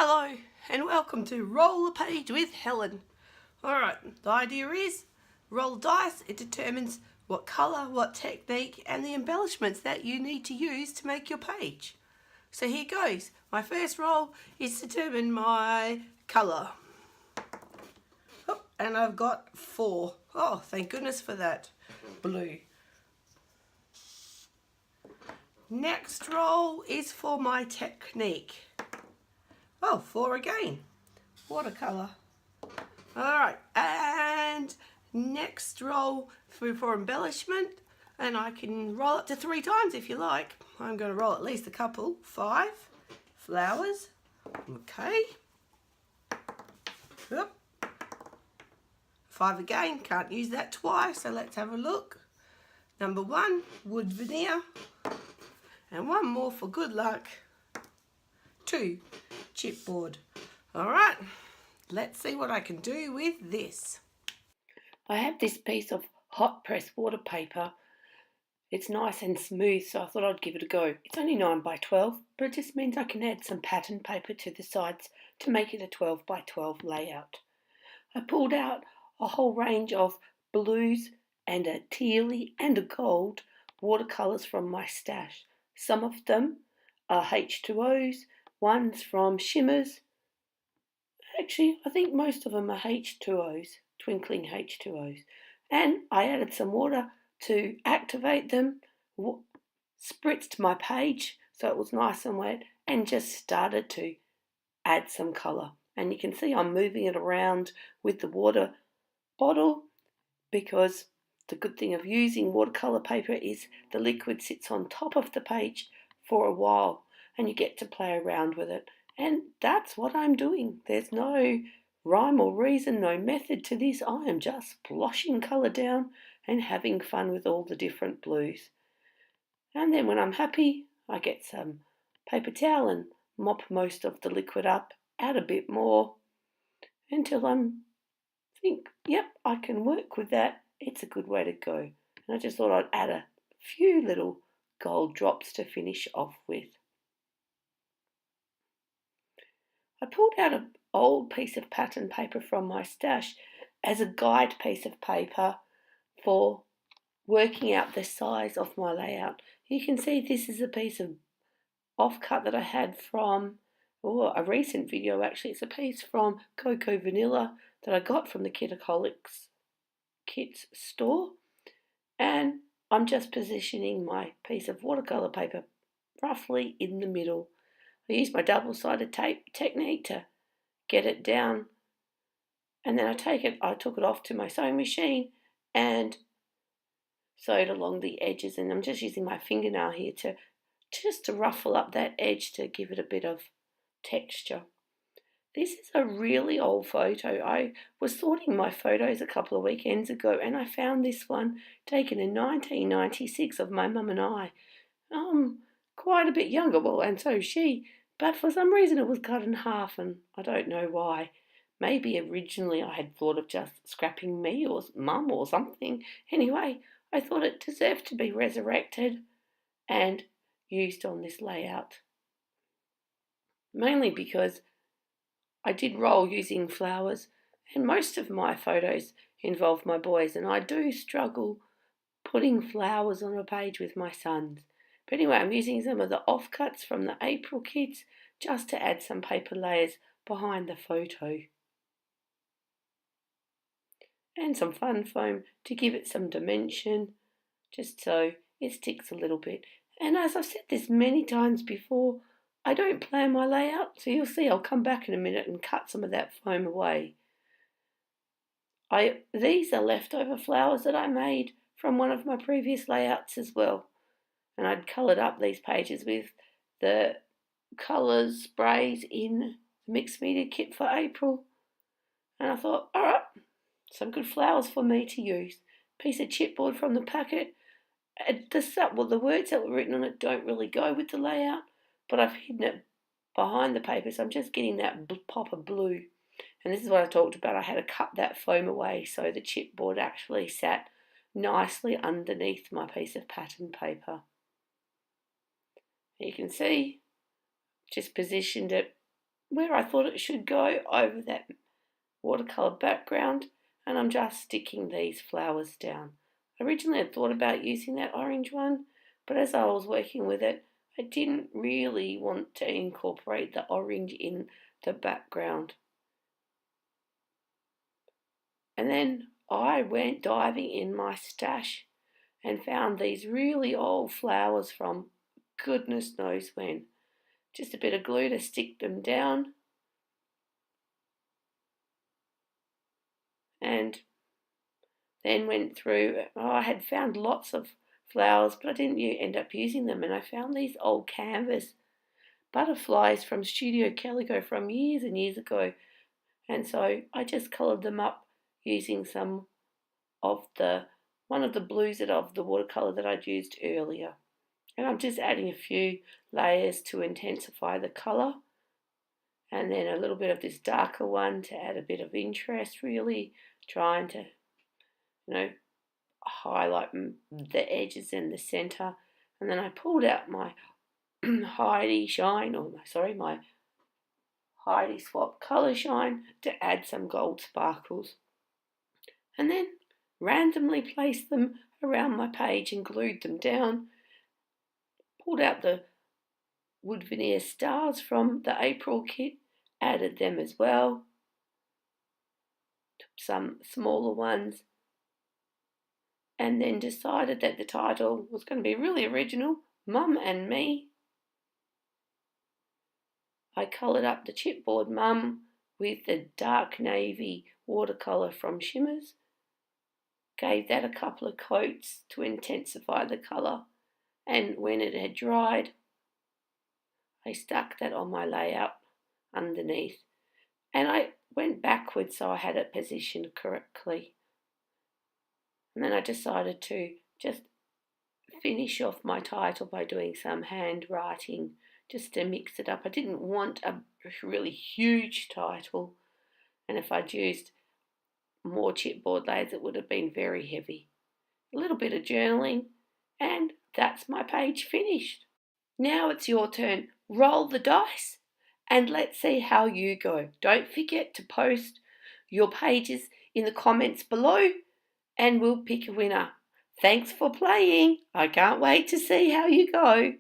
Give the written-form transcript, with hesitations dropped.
Hello and welcome to Roll the Page with Helen. Alright, the idea is roll dice. It determines what colour, what technique and the embellishments that you need to use to make your page. So here goes. My first roll is to determine my colour. Oh, and I've got 4. Oh, thank goodness for that. Blue. Next roll is for my technique. Oh, 4 again. Watercolour. Alright, and next roll for embellishment, and I can roll up to 3 times if you like. I'm going to roll at least a couple. 5 flowers. Okay. Yep. 5 again, can't use that twice, so let's have a look. Number 1, wood veneer. And 1 more for good luck. 2, chipboard. Alright, let's see what I can do with this. I have this piece of hot press water paper. It's nice and smooth, so I thought I'd give it a go. It's only 9 by 12, but it just means I can add some pattern paper to the sides to make it a 12 by 12 layout. I pulled out a whole range of blues and a tealy and a gold watercolours from my stash. Some of them are H2Os, one's from shimmers. Actually, I think most of them are H2Os, twinkling H2Os. And I added some water to activate them, spritzed my page so it was nice and wet, and just started to add some colour. And you can see I'm moving it around with the water bottle, because the good thing of using watercolour paper is the liquid sits on top of the page for a while and you get to play around with it. And that's what I'm doing. There's no rhyme or reason, no method to this. I am just sploshing colour down and having fun with all the different blues. And then when I'm happy, I get some paper towel and mop most of the liquid up, add a bit more until think, yep, I can work with that. It's a good way to go. And I just thought I'd add a few little gold drops to finish off with. I pulled out an old piece of pattern paper from my stash as a guide piece of paper for working out the size of my layout. You can see this is a piece of offcut that I had from a recent video. Actually, it's a piece from Cocoa Vanilla that I got from the Kitaholic Kits store, and I'm just positioning my piece of watercolour paper roughly in the middle. I used my double-sided tape technique to get it down, and then I took it off to my sewing machine and sewed along the edges, and I'm just using my fingernail here to ruffle up that edge to give it a bit of texture. This is a really old photo. I was sorting my photos a couple of weekends ago and I found this one taken in 1996 of my mum and I. Quite a bit younger, well, and so she, but for some reason it was cut in half and I don't know why. Maybe originally I had thought of just scrapping me or mum or something. Anyway, I thought it deserved to be resurrected and used on this layout. Mainly because I did roll using flowers, and most of my photos involve my boys, and I do struggle putting flowers on a page with my sons. But anyway, I'm using some of the offcuts from the April kits just to add some paper layers behind the photo. And some fun foam to give it some dimension, just so it sticks a little bit. And as I've said this many times before, I don't plan my layout, so you'll see I'll come back in a minute and cut some of that foam away. These are leftover flowers that I made from one of my previous layouts as well. And I'd coloured up these pages with the colours sprays in the mixed media kit for April. And I thought, alright, some good flowers for me to use. Piece of chipboard from the packet. The words that were written on it don't really go with the layout, but I've hidden it behind the paper, so I'm just getting that pop of blue. And this is what I talked about. I had to cut that foam away so the chipboard actually sat nicely underneath my piece of pattern paper. You can see, just positioned it where I thought it should go over that watercolour background, and I'm just sticking these flowers down. Originally I thought about using that orange one, but as I was working with it, I didn't really want to incorporate the orange in the background. And then I went diving in my stash and found these really old flowers from goodness knows when. Just a bit of glue to stick them down, and then went through. I had found lots of flowers, but I didn't end up using them, and I found these old canvas butterflies from Studio Calico from years and years ago, and so I just coloured them up using some of one of the blues of the watercolour that I'd used earlier. And I'm just adding a few layers to intensify the colour, and then a little bit of this darker one to add a bit of interest, really trying to, highlight the edges in the centre. And then I pulled out my Heidi Shine, my Heidi Swap Colour Shine to add some gold sparkles. And then randomly placed them around my page and glued them down. Pulled out the wood veneer stars from the April kit, added them as well. Took some smaller ones, and then decided that the title was going to be really original, Mum and Me. I coloured up the chipboard Mum with the dark navy watercolour from Shimmers. Gave that a couple of coats to intensify the colour, and when it had dried, I stuck that on my layout underneath, and I went backwards so I had it positioned correctly. And then I decided to just finish off my title by doing some handwriting just to mix it up. I didn't want a really huge title, and if I'd used more chipboard layers it would have been very heavy. A little bit of journaling, and that's my page finished. Now it's your turn. Roll the dice and let's see how you go. Don't forget to post your pages in the comments below and we'll pick a winner. Thanks for playing. I can't wait to see how you go.